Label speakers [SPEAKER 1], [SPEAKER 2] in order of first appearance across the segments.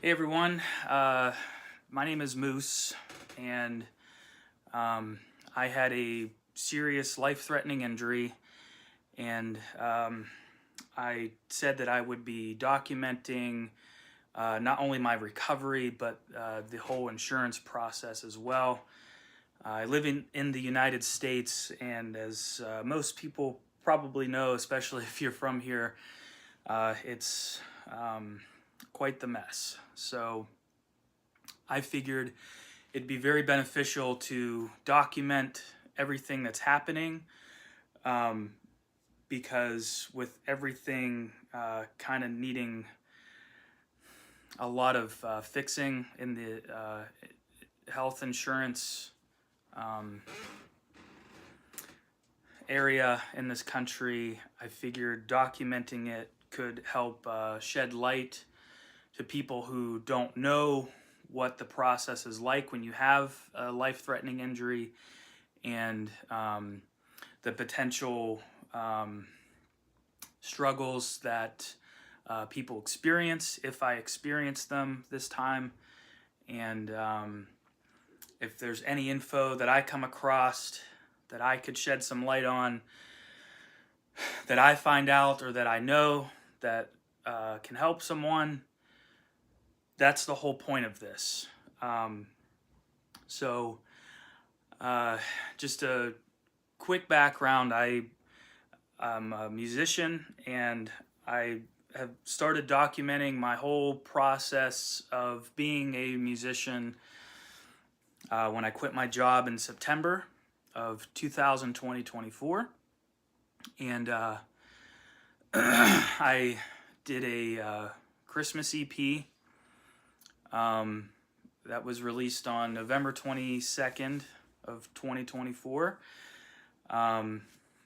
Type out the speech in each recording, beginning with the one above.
[SPEAKER 1] Hey everyone, my name is Moose, and I had a serious life-threatening injury, and I said that I would be documenting not only my recovery, but the whole insurance process as well. I live in the United States, and as most people probably know, especially if you're from here, it's quite the mess. So I figured it'd be very beneficial to document everything that's happening, um, because with everything kind of needing a lot of fixing in the health insurance area in this country, I figured documenting it could help shed light to people who don't know what the process is like when you have a life-threatening injury, and the potential struggles that people experience if I experience them this time, and if there's any info that I come across that I could shed some light on, that I find out or that I know that can help someone. That's the whole point of this. So just a quick background. I'm a musician, and I have started documenting my whole process of being a musician when I quit my job in September of 2024. And I did a Christmas EP that was released on November 22nd of 2024,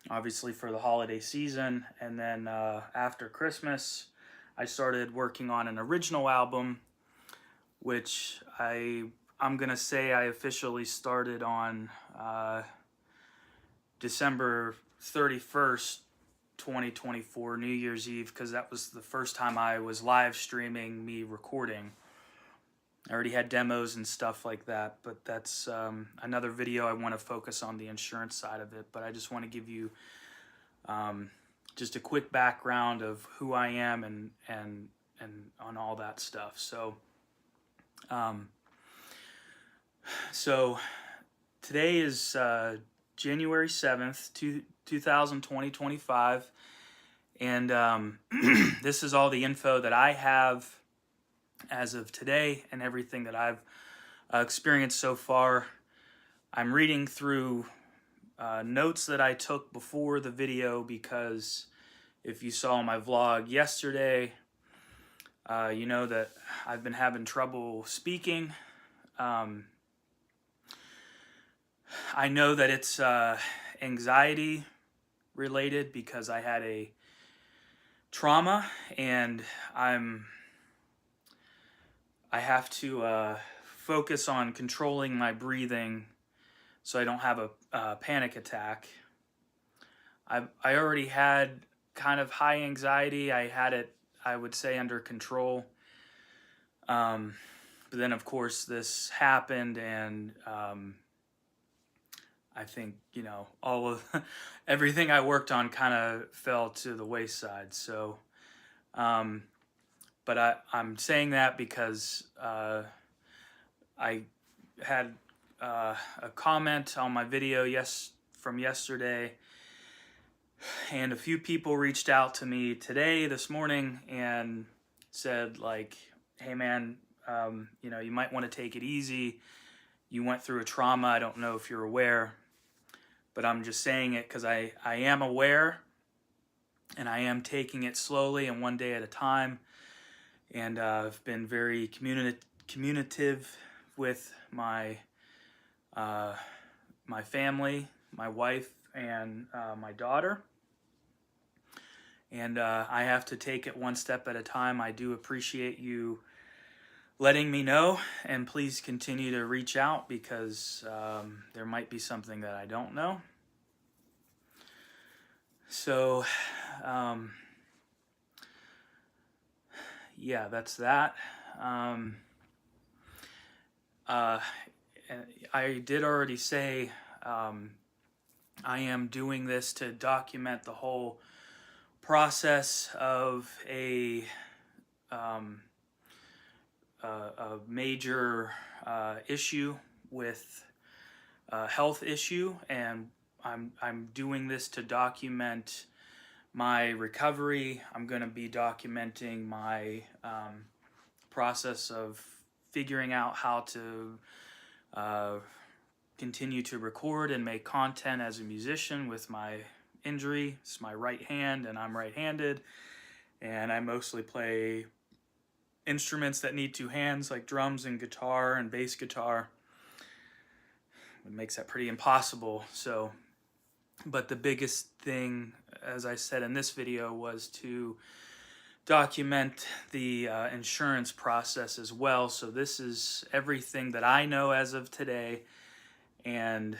[SPEAKER 1] obviously for the holiday season. And then after Christmas, I started working on an original album, which I'm gonna say I officially started on December 31st, 2024, New Year's Eve, because that was the first time I was live streaming me recording. I already had demos and stuff like that, but that's another video. I want to focus on the insurance side of it, but I just want to give you just a quick background of who I am and on all that stuff. So today is January 7th, 2025, and this is all the info that I have as of today and everything that I've experienced so far. I'm reading through notes that I took before the video, because if you saw my vlog yesterday, you know that I've been having trouble speaking. I know that it's anxiety related because I had a trauma, and I have to focus on controlling my breathing so I don't have a panic attack. I already had kind of high anxiety. I had it, I would say, under control. But then, of course, this happened, and I think, all of everything I worked on kind of fell to the wayside. So, but I'm saying that because I had a comment on my video from yesterday, and a few people reached out to me this morning, and said, like, hey man, you might want to take it easy. You went through a trauma. I don't know if you're aware, but I'm just saying it because I am aware, and I am taking it slowly and one day at a time. And I've been very communicative with my my family, my wife, and my daughter. And I have to take it one step at a time. I do appreciate you letting me know, and please continue to reach out, because there might be something that I don't know. So yeah, that's that. Uh, I did already say I am doing this to document the whole process of a major issue with a health issue, and I'm doing this to document my recovery. I'm going to be documenting my process of figuring out how to continue to record and make content as a musician with my injury. It's my right hand, and I'm right-handed, and I mostly play instruments that need two hands, like drums and guitar and bass guitar. It makes that pretty impossible. So, but the biggest thing, as I said in this video, was to document the insurance process as well. So this is everything that I know as of today. And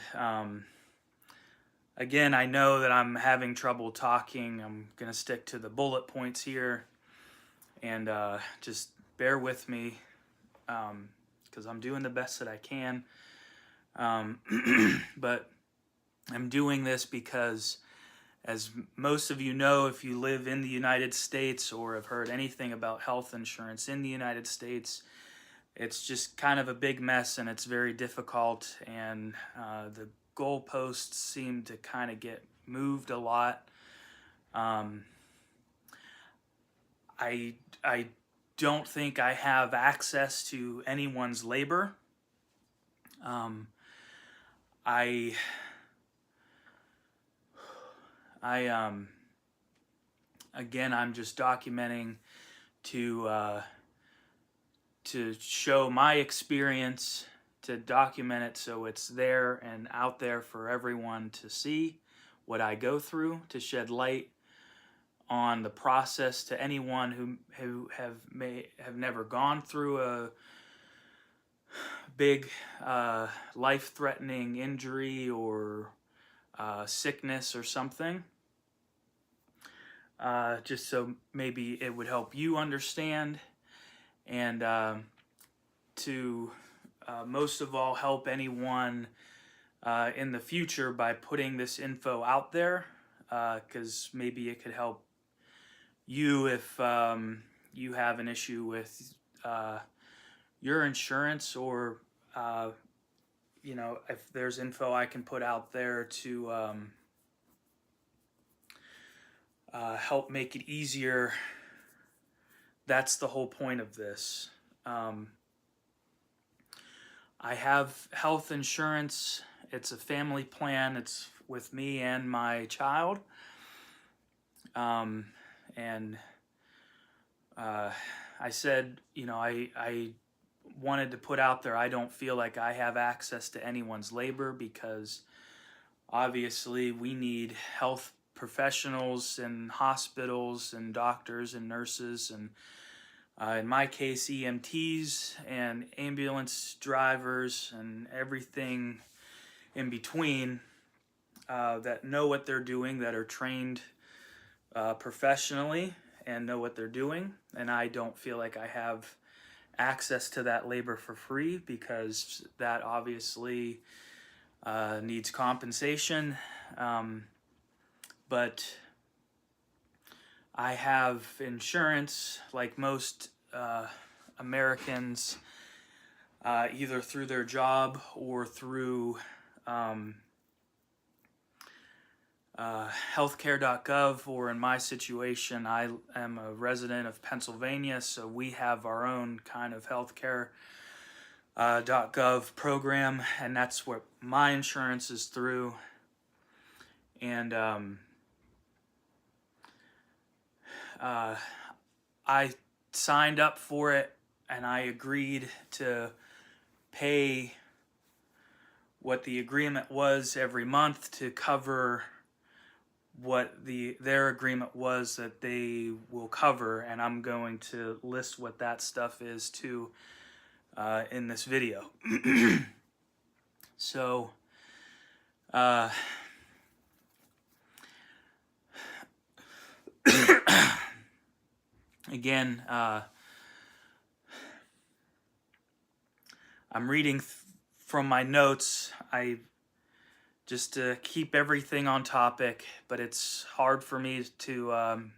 [SPEAKER 1] again, I know that I'm having trouble talking. I'm going to stick to the bullet points here, and just bear with me, because I'm doing the best that I can. But I'm doing this because, as most of you know, if you live in the United States or have heard anything about health insurance in the United States, it's just kind of a big mess, and it's very difficult, and the goalposts seem to kind of get moved a lot. I don't think I have access to anyone's labor. Again, I'm just documenting to show my experience, to document it so it's there and out there for everyone to see what I go through, to shed light on the process to anyone who have never gone through a big life-threatening injury or sickness or something. Just so maybe it would help you understand, and to most of all help anyone in the future by putting this info out there, because maybe it could help you if you have an issue with your insurance, or you know, if there's info I can put out there to help make it easier. That's the whole point of this. I have health insurance. It's a family plan. It's with me and my child. And I said, you know, I wanted to put out there, I don't feel like I have access to anyone's labor, because obviously we need health professionals and hospitals and doctors and nurses, and in my case EMTs and ambulance drivers and everything in between, that know what they're doing, that are trained professionally and know what they're doing. And I don't feel like I have access to that labor for free, because that obviously needs compensation. But I have insurance like most Americans, either through their job or through healthcare.gov, or in my situation, I am a resident of Pennsylvania, so we have our own kind of healthcare.gov program, and that's what my insurance is through. And I signed up for it, and I agreed to pay what the agreement was every month to cover what their agreement was that they will cover, and I'm going to list what that stuff is too in this video. So again, I'm reading from my notes. I just to keep everything on topic, but it's hard for me to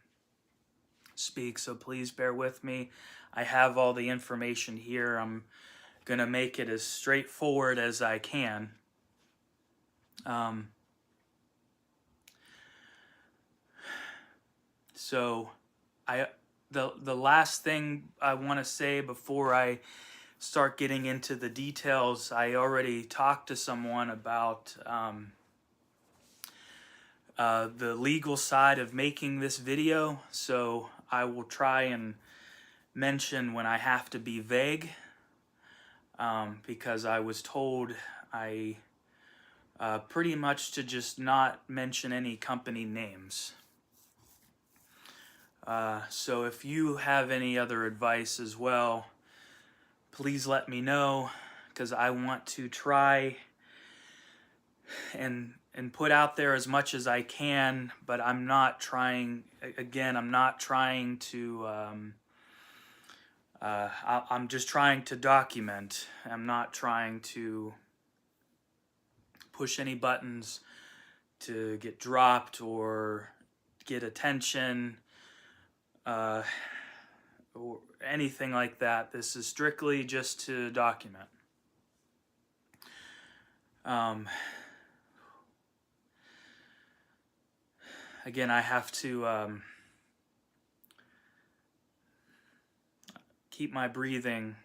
[SPEAKER 1] speak, so please bear with me. I have all the information here. I'm gonna make it as straightforward as I can. So the last thing I want to say before I start getting into the details, I already talked to someone about the legal side of making this video, so I will try and mention when I have to be vague, because I was told I pretty much to just not mention any company names. So if you have any other advice as well, please let me know, because I want to try and put out there as much as I can, but I'm not trying, again, I'm not trying to, I'm just trying to document. I'm not trying to push any buttons to get dropped or get attention, or anything like that. This is strictly just to document. Again, I have to keep my breathing,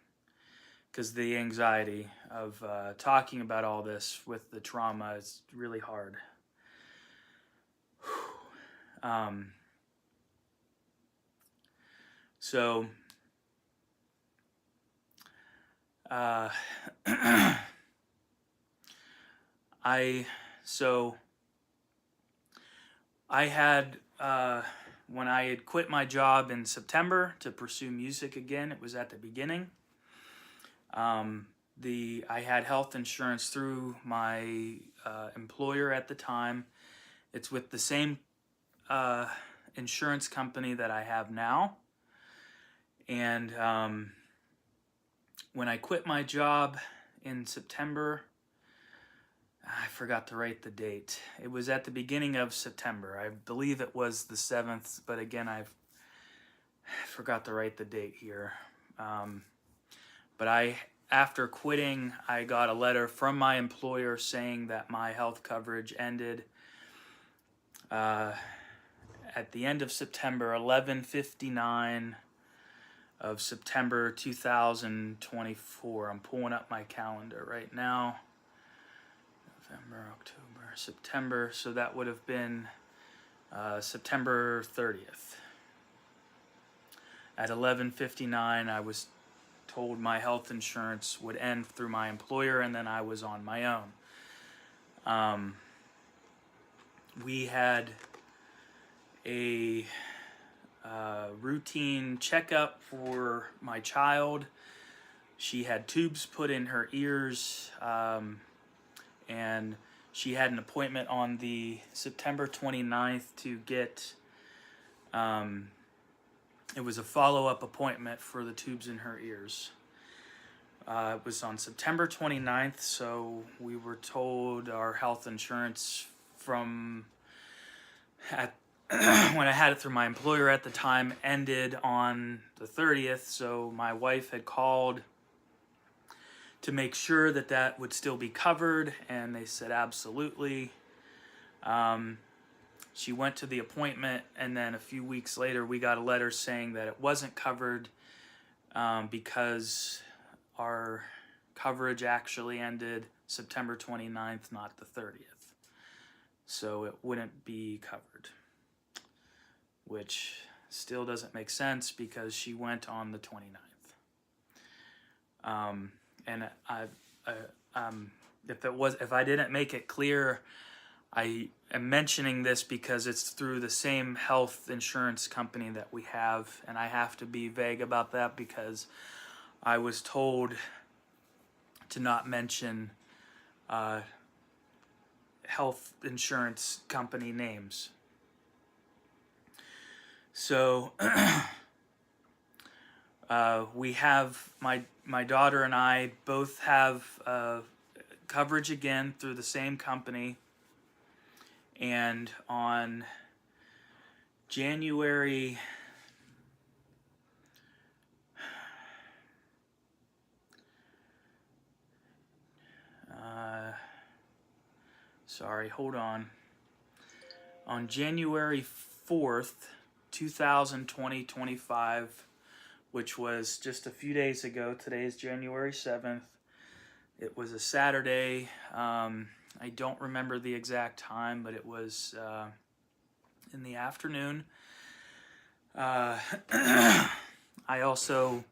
[SPEAKER 1] because the anxiety of talking about all this with the trauma is really hard. So I had, when I had quit my job in September to pursue music again, it was at the beginning. I had health insurance through my employer at the time. It's with the same insurance company that I have now. And when I quit my job in September, I forgot to write the date. It was at the beginning of September. I believe it was the 7th, but again, I forgot to write the date here. But after quitting, I got a letter from my employer saying that my health coverage ended at the end of September, 11/59 of September 2024. I'm pulling up my calendar right now. November, October, September. So that would have been September 30th. At 11:59, I was told my health insurance would end through my employer, and then I was on my own. We had a routine checkup for my child. She had tubes put in her ears, and she had an appointment on the September 29th to get, it was a follow-up appointment for the tubes in her ears. It was on September 29th, so we were told our health insurance when I had it through my employer at the time ended on the 30th, so my wife had called to make sure that that would still be covered, and they said absolutely. She went to the appointment, and then a few weeks later we got a letter saying that it wasn't covered because our coverage actually ended September 29th, not the 30th. So it wouldn't be covered, which still doesn't make sense because she went on the 29th. And if I didn't make it clear, I am mentioning this because it's through the same health insurance company that we have, and I have to be vague about that because I was told to not mention health insurance company names. So We have, my daughter and I both have coverage again through the same company. And on January sorry, hold on January 4th, 2025, which was just a few days ago. Today is January 7th. It was a Saturday. I don't remember the exact time, but it was in the afternoon. I also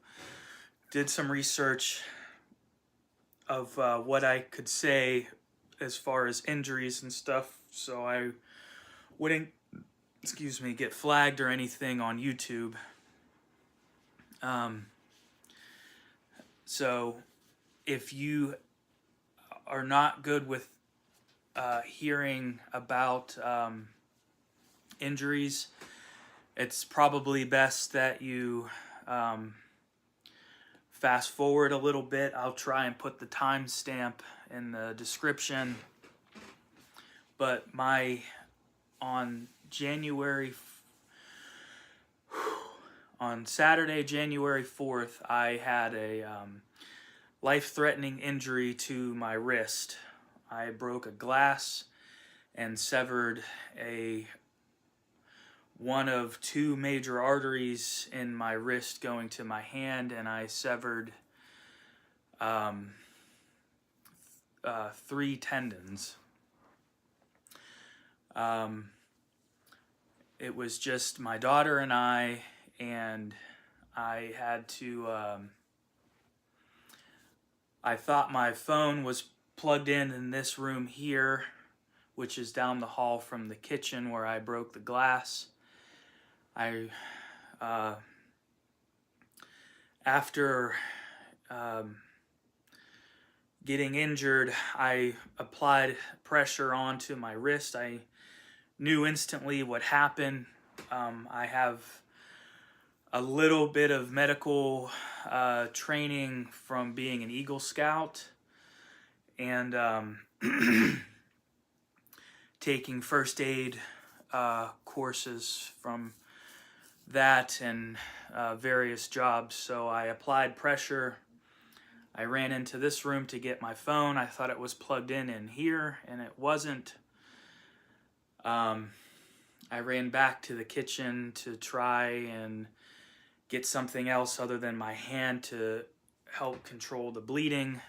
[SPEAKER 1] did some research of what I could say as far as injuries and stuff, so I wouldn't, get flagged or anything on YouTube. So if you are not good with hearing about injuries, it's probably best that you fast forward a little bit. I'll try and put the timestamp in the description. But on Saturday, January 4th, I had a life-threatening injury to my wrist. I broke a glass and severed one of two major arteries in my wrist going to my hand, and I severed 3 tendons. It was just my daughter and I had to, I thought my phone was plugged in this room here, which is down the hall from the kitchen where I broke the glass. After getting injured, I applied pressure onto my wrist. I knew instantly what happened. I have a little bit of medical training from being an Eagle Scout and taking first aid courses from that and various jobs. So I applied pressure. I ran into this room to get my phone. I thought it was plugged in here, and it wasn't. I ran back to the kitchen to try and get something else other than my hand to help control the bleeding,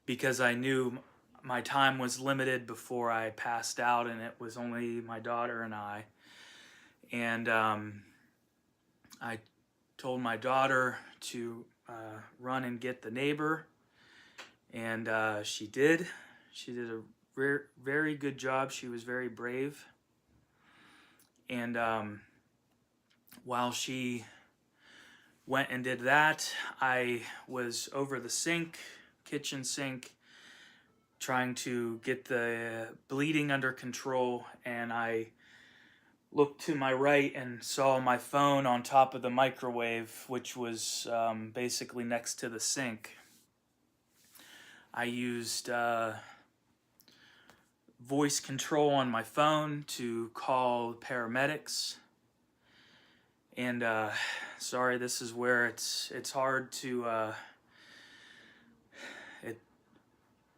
[SPEAKER 1] because I knew my time was limited before I passed out, and it was only my daughter and I. And I told my daughter to run and get the neighbor, and she did. She did a very good job. She was very brave. And while she went and did that, I was over the kitchen sink, trying to get the bleeding under control, and I looked to my right and saw my phone on top of the microwave, which was basically next to the sink. I used voice control on my phone to call paramedics. And sorry, this is where it's hard to, it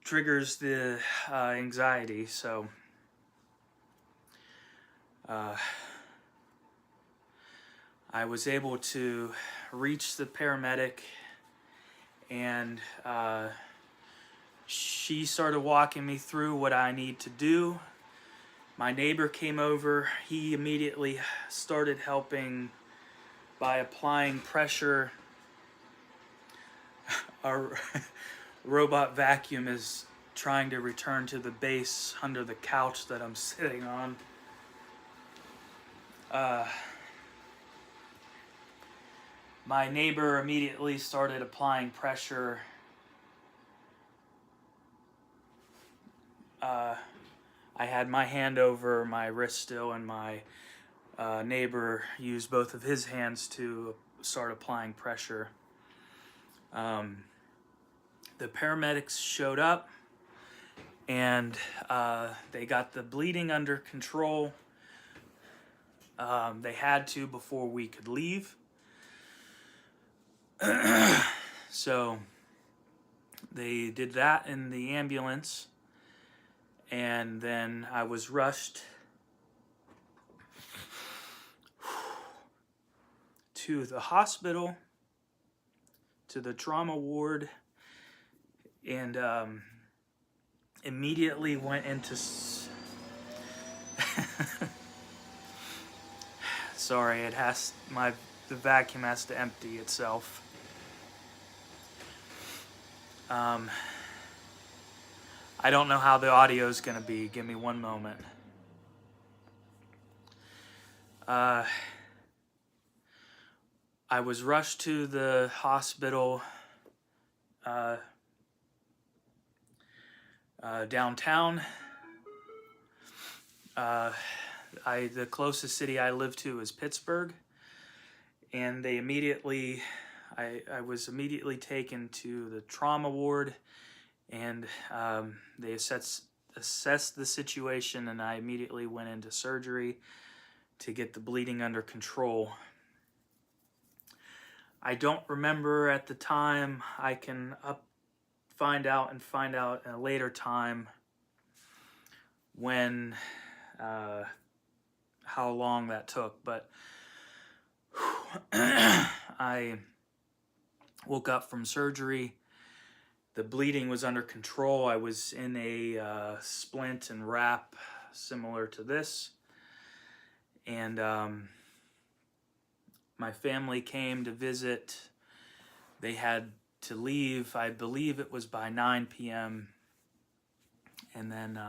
[SPEAKER 1] triggers the anxiety. So I was able to reach the paramedic, and she started walking me through what I need to do. My neighbor came over. He immediately started helping by applying pressure. Our robot vacuum is trying to return to the base under the couch that I'm sitting on. My neighbor immediately started applying pressure. I had my hand over my wrist still, and my neighbor used both of his hands to start applying pressure. The paramedics showed up, and they got the bleeding under control. They had to before we could leave. So they did that in the ambulance, and then I was rushed to the hospital, to the trauma ward, and immediately went into sorry, the vacuum has to empty itself. I don't know how the audio is going to be. Give me one moment. I was rushed to the hospital downtown. The closest city I live to is Pittsburgh, and I was immediately taken to the trauma ward, and they assessed the situation, and I immediately went into surgery to get the bleeding under control. I don't remember at the time. I can find out at a later time when how long that took, but I woke up from surgery. The bleeding was under control. I was in a splint and wrap similar to this, and my family came to visit. They had to leave, I believe it was by 9 p.m. And then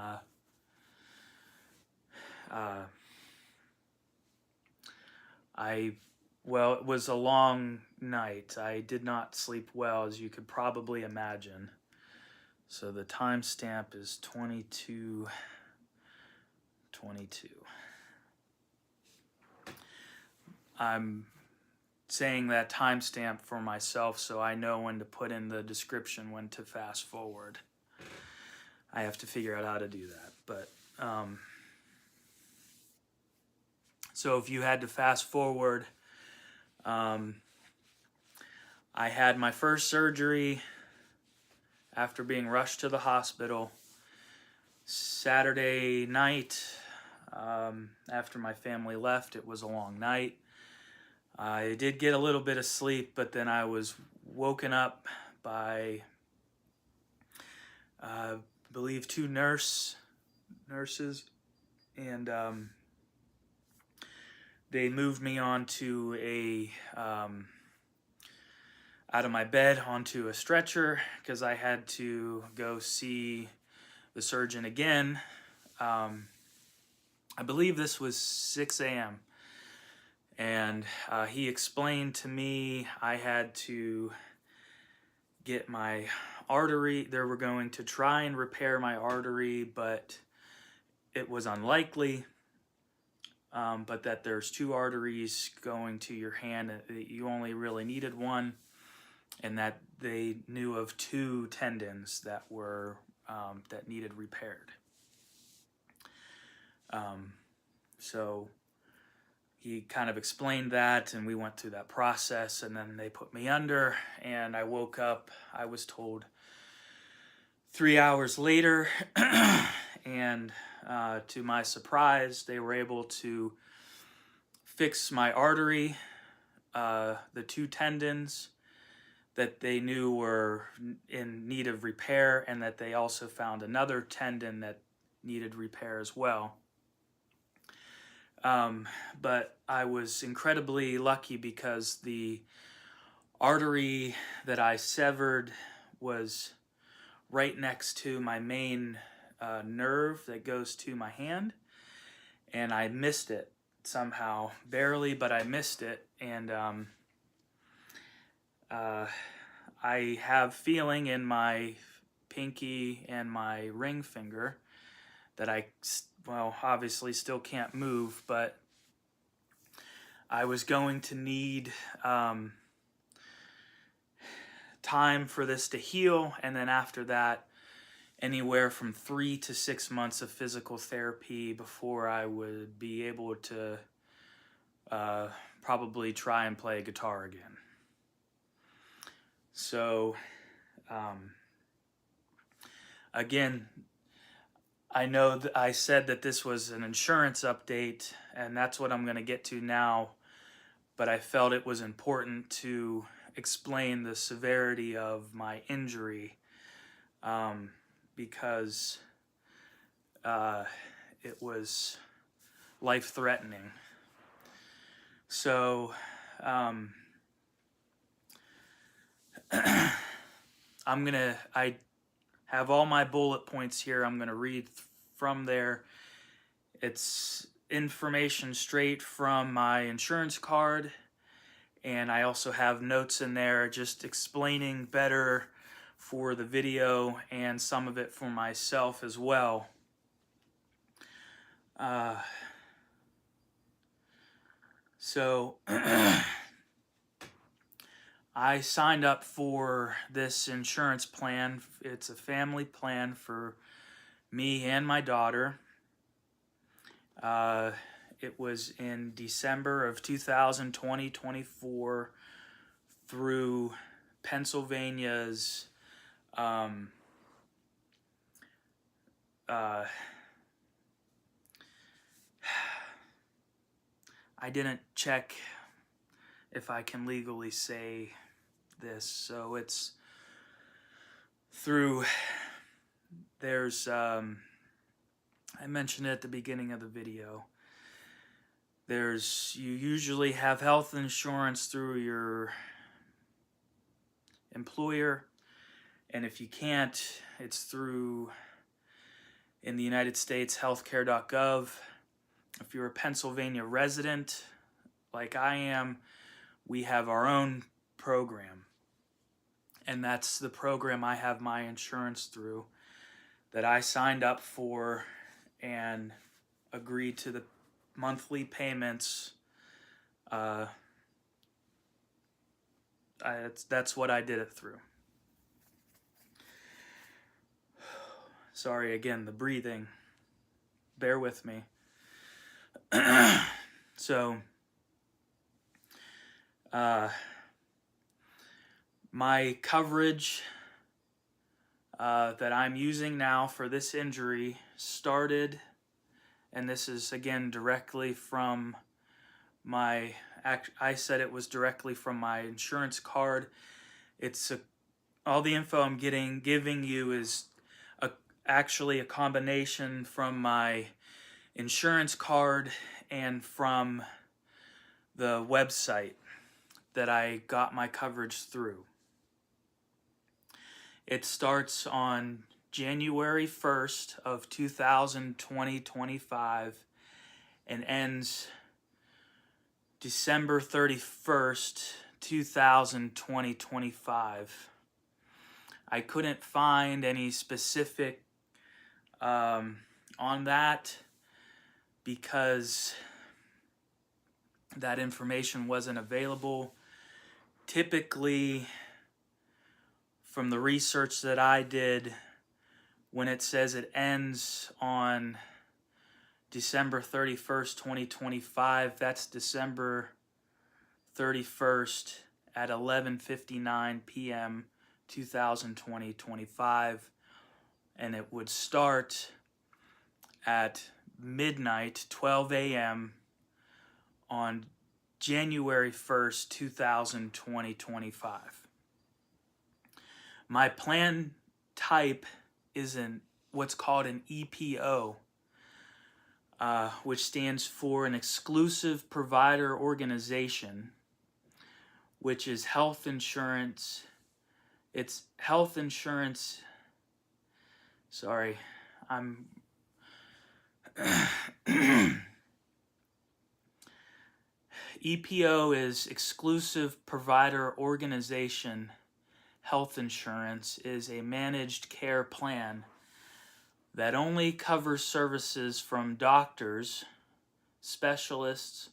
[SPEAKER 1] it was a long night. I did not sleep well, as you could probably imagine. So the timestamp is 22:22. I'm saying that timestamp for myself so I know when to put in the description, when to fast forward. I have to figure out how to do that. But so if you had to fast forward, I had my first surgery after being rushed to the hospital Saturday night. After my family left, it was a long night. I did get a little bit of sleep, but then I was woken up by, I believe, two nurses, and they moved me onto out of my bed onto a stretcher because I had to go see the surgeon again. I believe this was 6 a.m. And he explained to me I had to get my artery. They were going to try and repair my artery, but it was unlikely. But that there's two arteries going to your hand, that you only really needed one, and that they knew of two tendons that were that needed repaired. So he kind of explained that, and we went through that process, and then they put me under, and I woke up. I was told 3 hours later, and to my surprise, they were able to fix my artery, the two tendons that they knew were in need of repair, and that they also found another tendon that needed repair as well. But I was incredibly lucky because the artery that I severed was right next to my main nerve that goes to my hand, and I missed it somehow, barely, but I missed it. And I have feeling in my pinky and my ring finger that I obviously still can't move, but I was going to need time for this to heal, and then after that, anywhere from 3 to 6 months of physical therapy before I would be able to probably try and play guitar again. So, again, I know that I said that this was an insurance update, and that's what I'm going to get to now, but I felt it was important to explain the severity of my injury because it was life-threatening. So, I have all my bullet points here. I'm going to read from there. It's information straight from my insurance card, and I also have notes in there just explaining better for the video and some of it for myself as well. So I signed up for this insurance plan. It's a family plan for me and my daughter. It was in December of 2024 through Pennsylvania's I didn't check if I can legally say this, so it's through, there's, I mentioned it at the beginning of the video, you usually have health insurance through your employer, and if you can't, it's through, in the United States, healthcare.gov. If you're a Pennsylvania resident, like I am, we have our own program. And that's the program I have my insurance through, that I signed up for and agreed to the monthly payments. That's what I did it through. Sorry again, the breathing. Bear with me. So, my coverage that I'm using now for this injury started, and this is again directly from my, I said it was directly from my insurance card. It's all the info I'm giving you is actually a combination from my insurance card and from the website that I got my coverage through. It starts on January 1st of 2025 and ends December 31st, 2025. I couldn't find any specific on that because that information wasn't available. Typically, from the research that I did, when it says it ends on December 31st, 2025, that's December 31st at 11:59 p.m. 2025, and it would start at midnight, 12 a.m. on January 1st, 2025. My plan type is what's called an EPO, which stands for an exclusive provider organization, which is health insurance. It's health insurance. Sorry, I'm EPO is exclusive provider organization. Health insurance is a managed care plan that only covers services from doctors, specialists,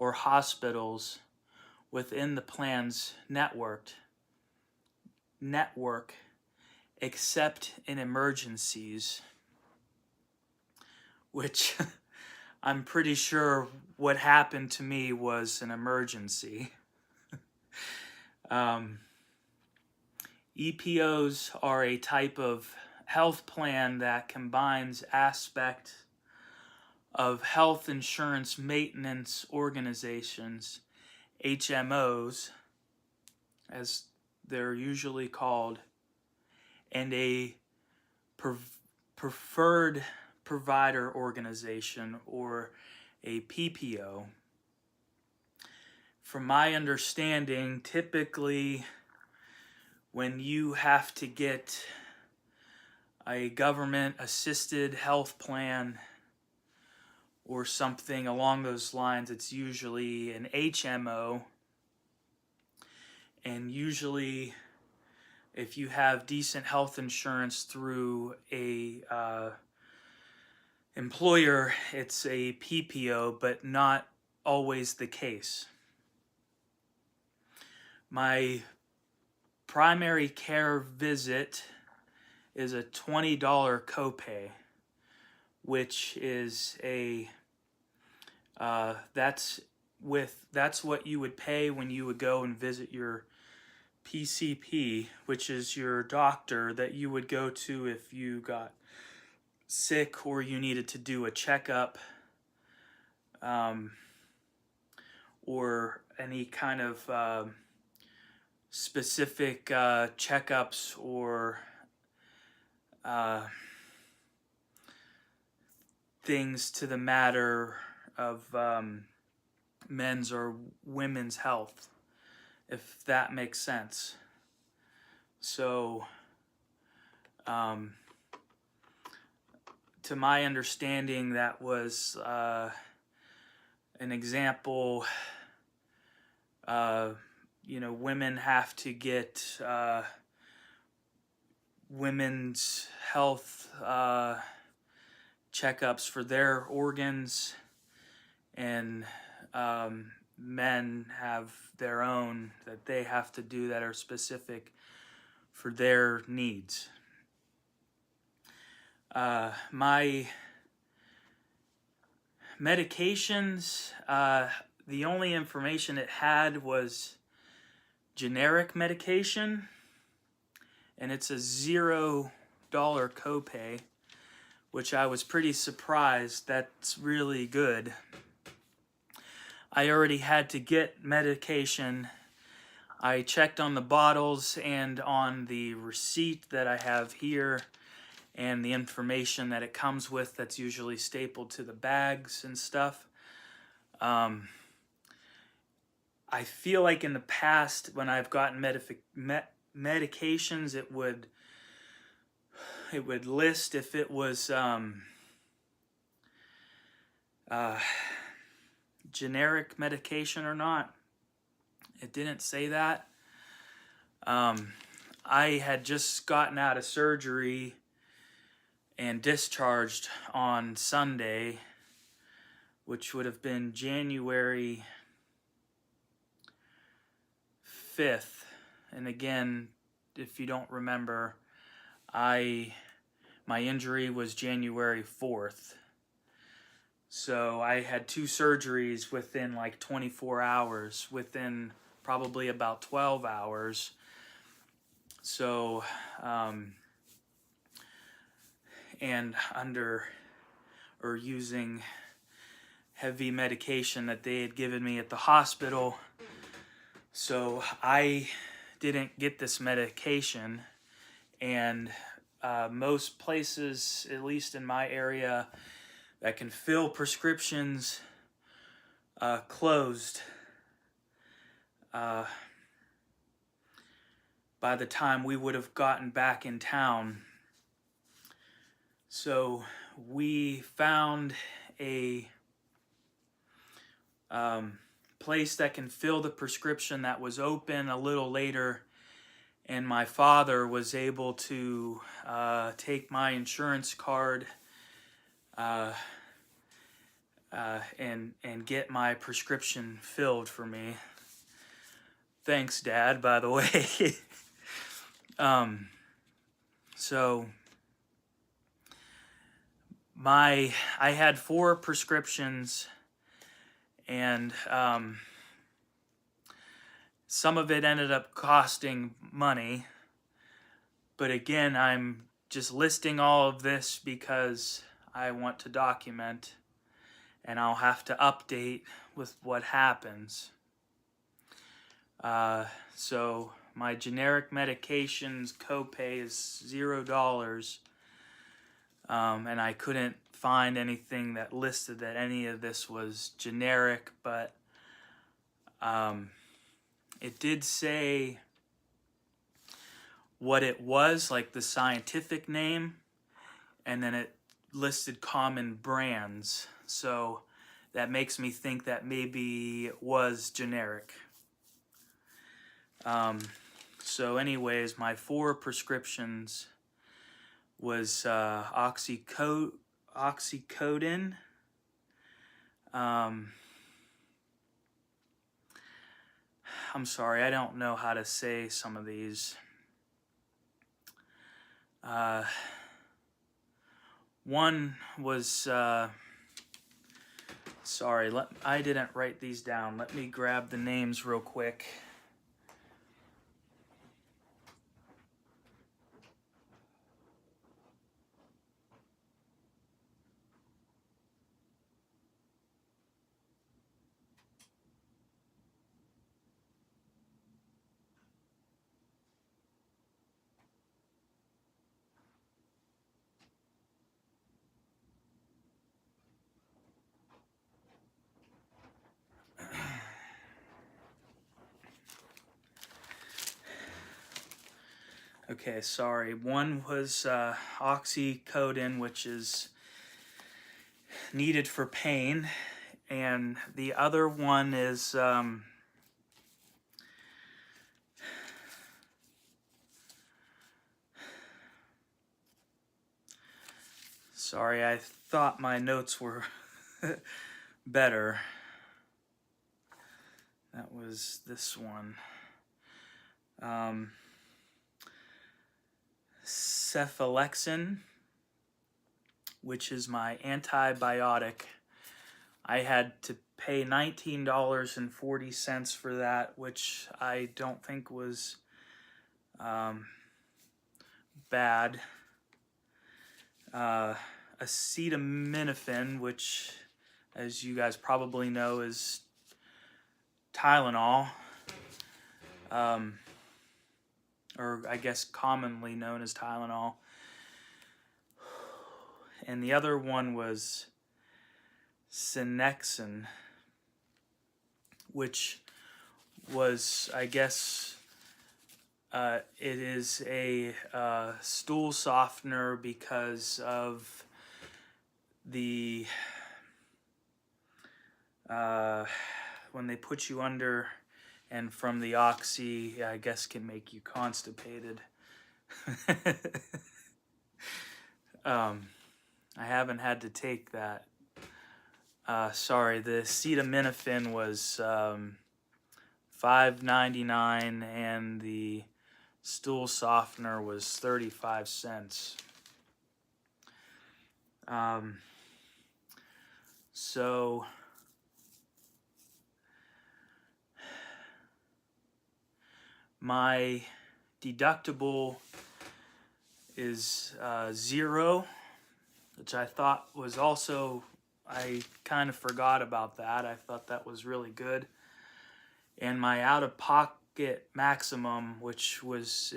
[SPEAKER 1] or hospitals within the plan's network except in emergencies, which I'm pretty sure what happened to me was an emergency. EPOs are a type of health plan that combines aspects of health insurance maintenance organizations, HMOs, as they're usually called, and a preferred provider organization, or a PPO. From my understanding, typically when you have to get a government-assisted health plan or something along those lines, it's usually an HMO. And usually, if you have decent health insurance through a employer, it's a PPO, but not always the case. My primary care visit is a $20 copay, which is that's what you would pay when you would go and visit your PCP, which is your doctor that you would go to if you got sick or you needed to do a checkup, or any kind of specific checkups or things to the matter of men's or women's health, if that makes sense. So, to my understanding, that was an example. Women have to get women's health checkups for their organs, and men have their own that they have to do that are specific for their needs. My medications, the only information it had was generic medication, and it's a $0 copay, which I was pretty surprised. That's really good. I already had to get medication. I checked on the bottles and on the receipt that I have here, and the information that it comes with that's usually stapled to the bags and stuff. I feel like in the past, when I've gotten medications, it would list if it was generic medication or not. It didn't say that. I had just gotten out of surgery and discharged on Sunday, which would have been January 5th. And again, if you don't remember, my injury was January 4th. So I had 2 surgeries within like 24 hours, within probably about 12 hours. So, and using heavy medication that they had given me at the hospital. So I didn't get this medication, and most places, at least in my area, that can fill prescriptions closed by the time we would have gotten back in town. So we found a place that can fill the prescription that was open a little later, and my father was able to take my insurance card and get my prescription filled for me. Thanks, Dad, by the way. So I had 4 prescriptions, and some of it ended up costing money. But again, I'm just listing all of this because I want to document, and I'll have to update with what happens. So my generic medications copay is $0, and I couldn't find anything that listed that any of this was generic, but it did say what it was, like the scientific name, and then it listed common brands. So that makes me think that maybe it was generic. So anyways, my 4 prescriptions was oxycodone. I'm sorry, I don't know how to say some of these. One was, sorry, I didn't write these down. Let me grab the names real quick. Okay, sorry. One was oxycodone, which is needed for pain, and the other one is sorry, I thought my notes were better. That was this one. Cephalexin, which is my antibiotic. I had to pay $19.40 for that, which I don't think was bad. Acetaminophen, which, as you guys probably know, is Tylenol, or I guess commonly known as Tylenol. And the other one was Sinexin, which was, I guess, it is a stool softener because of the when they put you under, and from the oxy, I guess, can make you constipated. I haven't had to take that. Sorry, the acetaminophen was $5.99, and the stool softener was 35 cents. So my deductible is 0, which I thought was also, I kind of forgot about that. I thought that was really good. And my out-of-pocket maximum, which is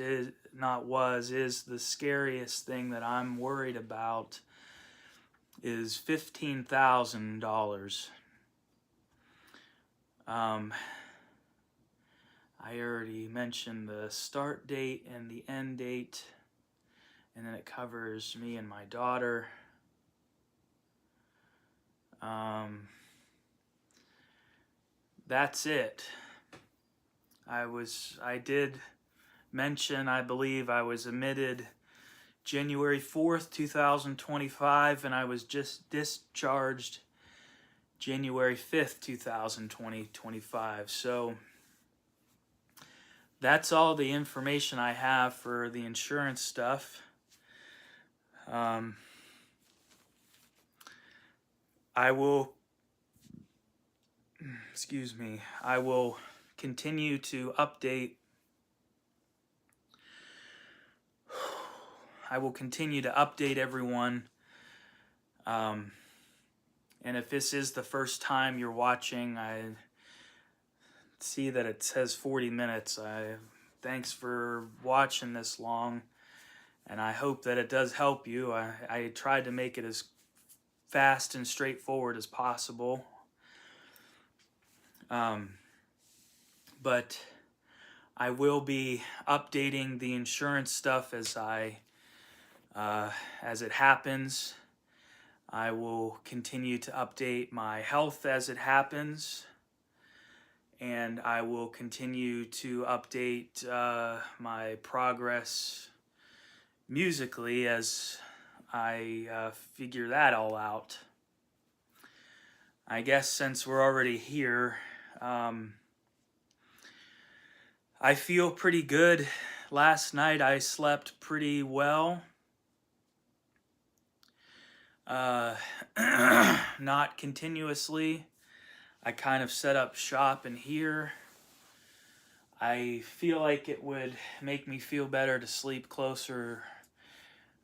[SPEAKER 1] the scariest thing that I'm worried about, is $15,000. I already mentioned the start date and the end date, and then it covers me and my daughter. That's it. I did mention, I believe I was admitted January 4th, 2025, and I was just discharged January 5th, 2025. So that's all the information I have for the insurance stuff. I will continue to update. I will continue to update everyone. And if this is the first time you're watching, I see that it says 40 minutes. Thanks for watching this long, and I hope that it does help you. I tried to make it as fast and straightforward as possible. But I will be updating the insurance stuff as it happens. I will continue to update my health as it happens, and I will continue to update my progress musically as I figure that all out. I guess since we're already here, I feel pretty good. Last night I slept pretty well. Not continuously. I kind of set up shop in here. I feel like it would make me feel better to sleep closer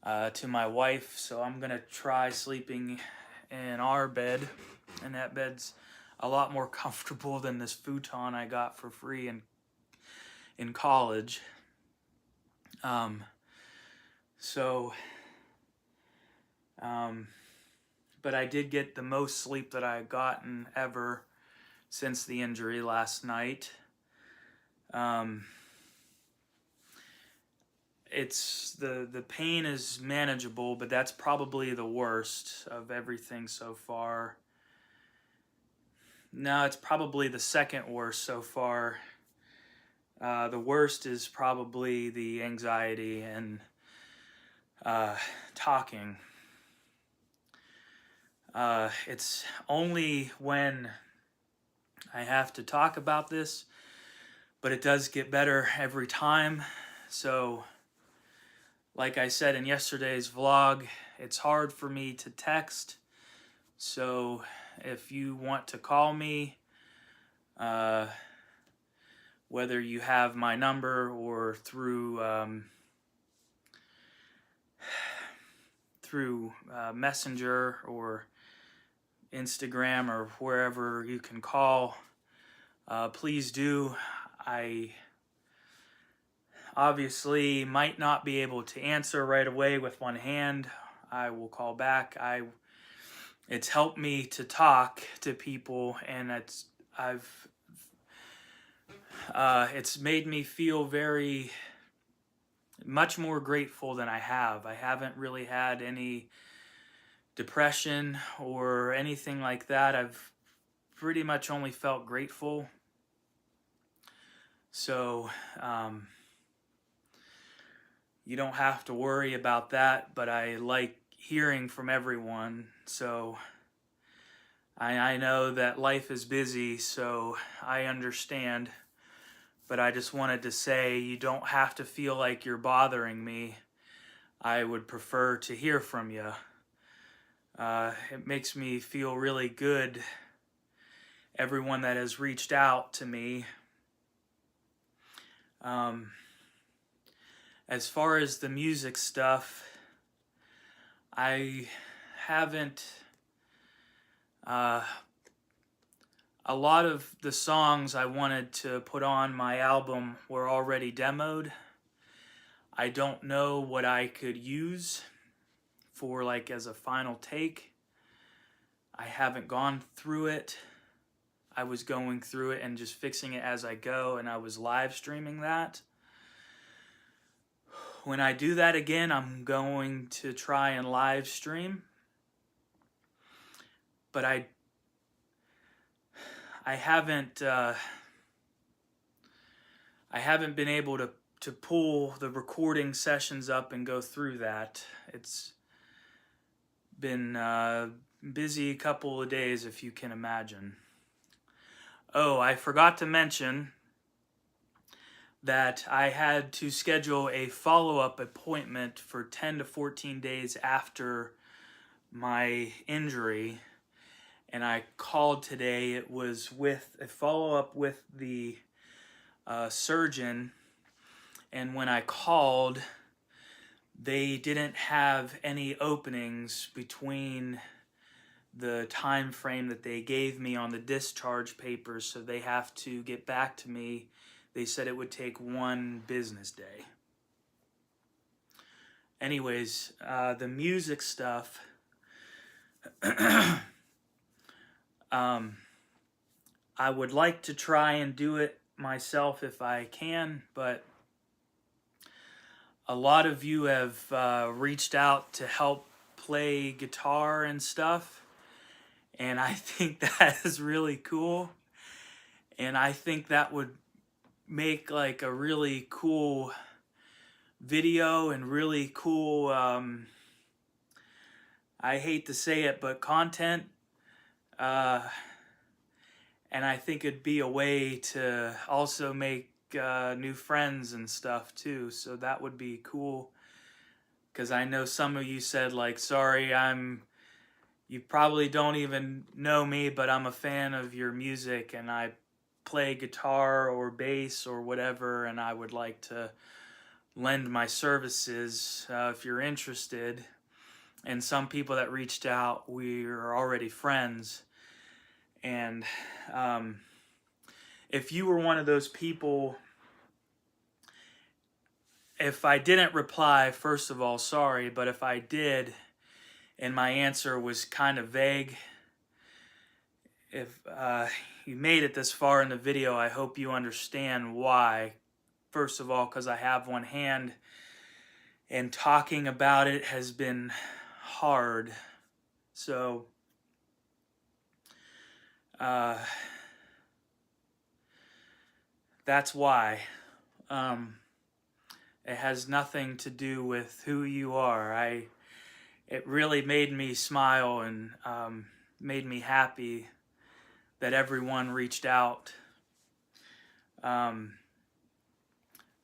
[SPEAKER 1] to my wife, so I'm gonna try sleeping in our bed, and that bed's a lot more comfortable than this futon I got for free in college. But I did get the most sleep that I've gotten ever since the injury last night. It's the pain is manageable, but that's probably the worst of everything so far. No, it's probably the second worst so far. The worst is probably the anxiety and talking. It's only when I have to talk about this, but it does get better every time. So, like I said in yesterday's vlog, it's hard for me to text. So, if you want to call me, whether you have my number or through Messenger or Instagram or wherever you can call, please do. I obviously might not be able to answer right away with one hand. I will call back. It's helped me to talk to people, and it's made me feel very much more grateful than I have. I haven't really had any depression or anything like that. I've pretty much only felt grateful. So you don't have to worry about that, but I like hearing from everyone. So I know that life is busy, so I understand. But I just wanted to say you don't have to feel like you're bothering me. I would prefer to hear from you. It makes me feel really good, everyone that has reached out to me. As far as the music stuff, I haven't... a lot of the songs I wanted to put on my album were already demoed. I don't know what I could use for like as a final take. I haven't gone through it. I was going through it and just fixing it as I go, and I was live streaming that. When I do that again, I'm going to try and live stream. But I haven't been able to pull the recording sessions up and go through that. It's Been busy couple of days, if you can imagine. Oh, I forgot to mention that I had to schedule a follow-up appointment for 10 to 14 days after my injury, and I called today. It was with a follow-up with the surgeon, and when I called, they didn't have any openings between the time frame that they gave me on the discharge papers, so they have to get back to me. They said it would take 1 business day. Anyways, the music stuff, I would like to try and do it myself if I can, but a lot of you have reached out to help play guitar and stuff, and I think that is really cool, and I think that would make like a really cool video and really cool, I hate to say it, but content, and I think it'd be a way to also make new friends and stuff too, so that would be cool, because I know some of you said like, sorry, you probably don't even know me, but I'm a fan of your music and I play guitar or bass or whatever, and I would like to lend my services if you're interested. And some people that reached out, we are already friends. And if you were one of those people, if I didn't reply, first of all, sorry, but if I did, and my answer was kind of vague, if you made it this far in the video, I hope you understand why. First of all, because I have one hand, and talking about it has been hard. So, that's why. It has nothing to do with who you are. It really made me smile and made me happy that everyone reached out.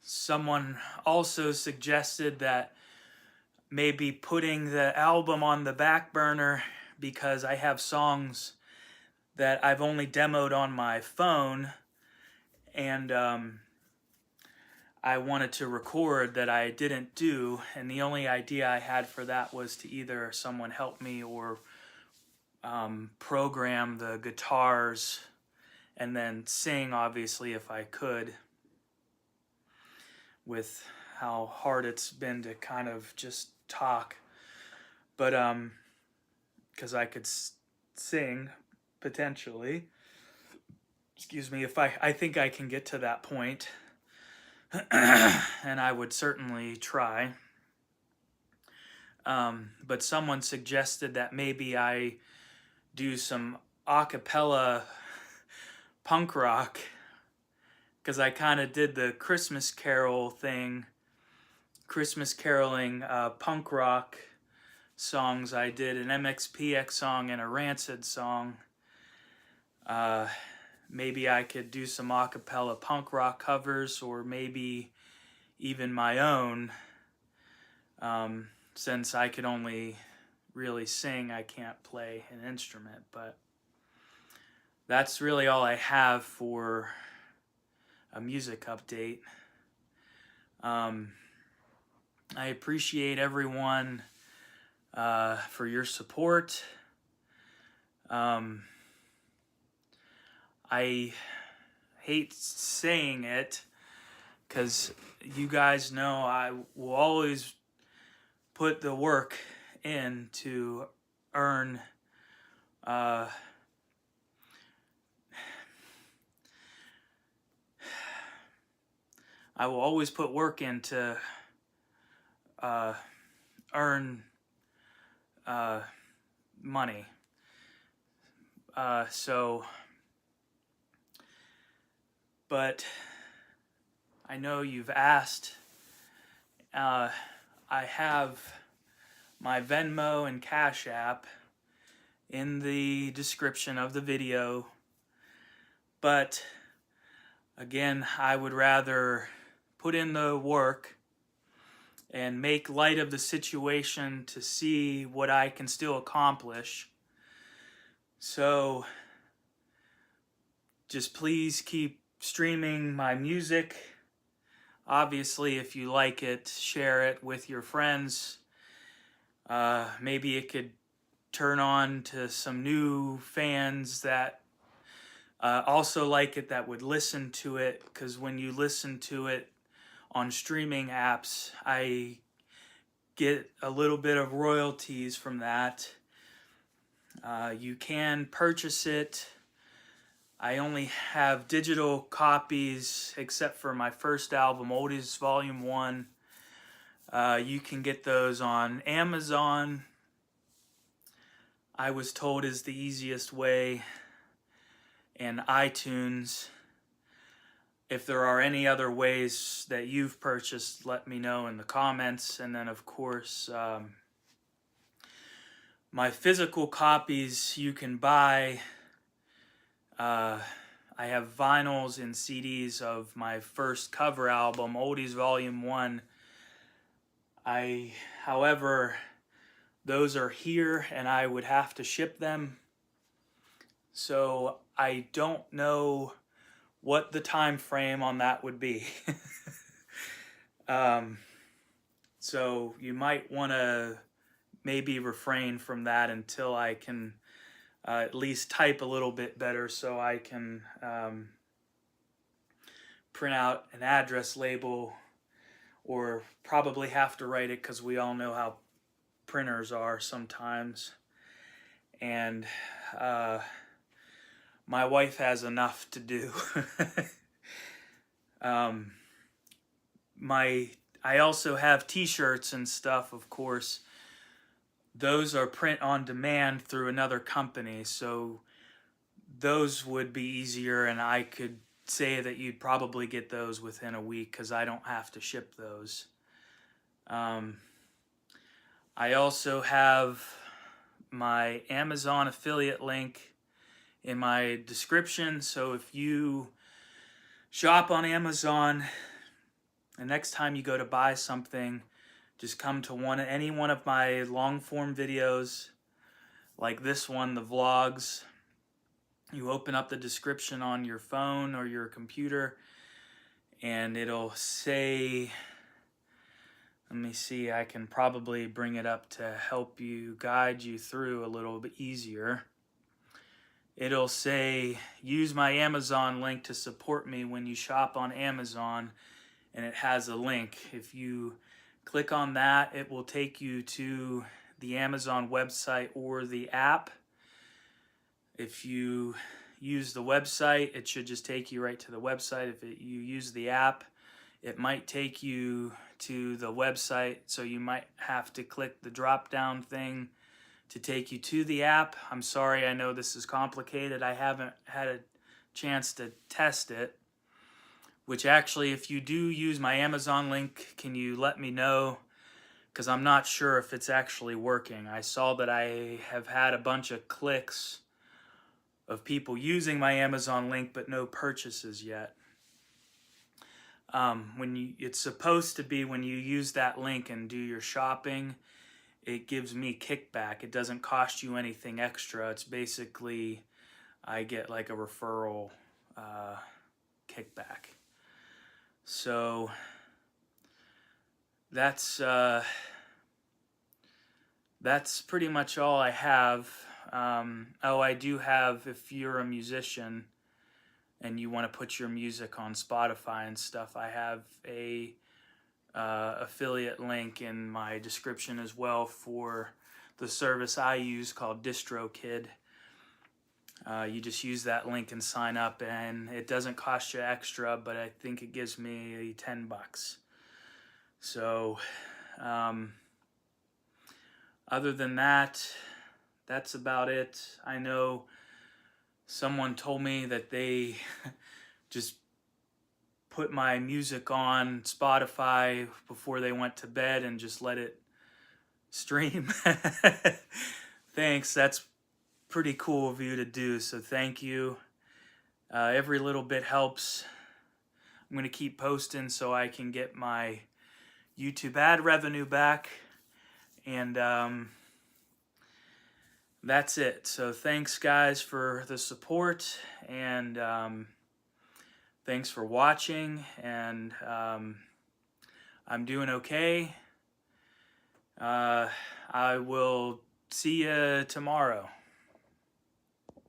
[SPEAKER 1] Someone also suggested that maybe putting the album on the back burner, because I have songs that I've only demoed on my phone, and I wanted to record that I didn't do, and the only idea I had for that was to either someone help me or program the guitars and then sing, obviously, if I could, with how hard it's been to kind of just talk. But because I could sing potentially, excuse me, if I think I can get to that point, and I would certainly try. But someone suggested that maybe I do some a cappella punk rock, because I kind of did the Christmas carol thing, Christmas caroling punk rock songs. I did an MXPX song and a Rancid song. Maybe I could do some a cappella punk rock covers, or maybe even my own. Since I could only really sing, I can't play an instrument. But that's really all I have for a music update. I appreciate everyone for your support. I hate saying it, because you guys know I will always put the work in to earn I will always put work in to earn money. But I know you've asked. I have my Venmo and Cash App in the description of the video. But again, I would rather put in the work and make light of the situation to see what I can still accomplish. So just please keep streaming my music. Obviously, if you like it, share it with your friends. Maybe it could turn on to some new fans that also like it, that would listen to it, because when you listen to it on streaming apps, I get a little bit of royalties from that. You can purchase it. I only have digital copies except for my first album, Oldies Volume 1. You can get those on Amazon. I was told is the easiest way, and iTunes. If there are any other ways that you've purchased, let me know in the comments. And then, of course, my physical copies you can buy. I have vinyls and CDs of my first cover album, Oldies Volume 1. However, those are here and I would have to ship them. So I don't know what the time frame on that would be. So you might want to maybe refrain from that until I can at least type a little bit better, so I can print out an address label, or probably have to write it because we all know how printers are sometimes. And my wife has enough to do. I also have t-shirts and stuff, of course. Those are print on demand through another company, so those would be easier, and I could say that you'd probably get those within a week because I don't have to ship those. I also have my Amazon affiliate link in my description, so if you shop on Amazon, the next time you go to buy something, just come to any one of my long form videos like this one, the vlogs. You open up the description on your phone or your computer and it'll say, let me see, I can probably bring it up to help you, guide you through a little bit easier. It'll say, use my Amazon link to support me when you shop on Amazon, and it has a link. If you click on that, it will take you to the Amazon website or the app. If you use the website, it should just take you right to the website. If you use the app, it might take you to the website, so you might have to click the drop down thing to take you to the app. I'm sorry, I know this is complicated. I haven't had a chance to test it. Which actually, if you do use my Amazon link, can you let me know? Because I'm not sure if it's actually working. I saw that I have had a bunch of clicks of people using my Amazon link, but no purchases yet. It's supposed to be when you use that link and do your shopping, it gives me kickback. It doesn't cost you anything extra. It's basically, I get like a referral kickback. So that's pretty much all I have. I do have, if you're a musician and you want to put your music on Spotify and stuff, I have a affiliate link in my description as well for the service I use called DistroKid. You just use that link and sign up, and it doesn't cost you extra, but I think it gives me $10. So other than that, that's about it. I know someone told me that they just put my music on Spotify before they went to bed and just let it stream. Thanks, that's pretty cool of you to do, so thank you. Every little bit helps. I'm going to keep posting so I can get my YouTube ad revenue back. And that's it. So thanks, guys, for the support. And thanks for watching. And I'm doing okay. I will see you tomorrow.